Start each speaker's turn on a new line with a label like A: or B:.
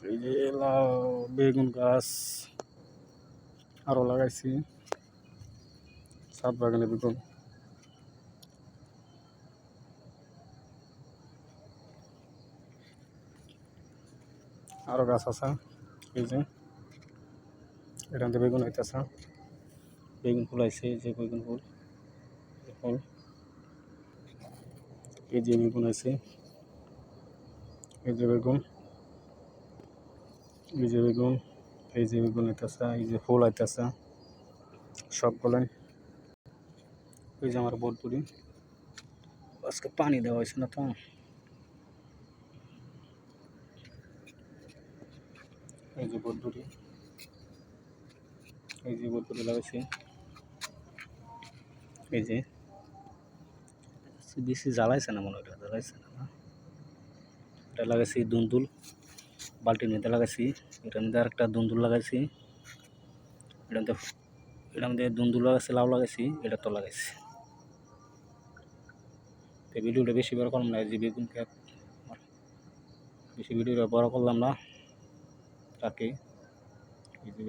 A: এই যে লাউ বেগুন গাছ আরও লাগাইছি ছাদ বাগানে বেগুন। আরও গাছ আছে এই যে এখান থেকে বেগুন হইতেছে, বেগুন ফুল আইছে, এই যে বেগুন ফুল ফুল, এই যে বেগুন আছে, এই যে বেগুন, এই যে বেগুন, এই যে বেগুন হইতেছে, এই যে ফুল আইতেছে সবগুলাই। ওই যে আমার বটবুড়ি, আজকে পানি দেওয়া হয়েছে না তো। এই যে বটবুড়ি, এই যে বটবুড়ি লাগাইছি, এই যে বেশি জ্বালাইছে না মনে হয়, জ্বালাইছে না, এটা লাগাইছি দুন্দুল, বালতির মধ্যে লাগাইছি, এটার মধ্যে আরেকটা দুন্দুল লাগাইছি, এটার মধ্যে দুন্দুল লাগাইছি, লাউ লাগাইছি, এটা তো লাগাইছি। তো ভিডিওটা বেশি বড় করলাম না, যে বেগুন ক্ষেত বেশি ভিডিওটা বড় করলাম না তাকে, এই যে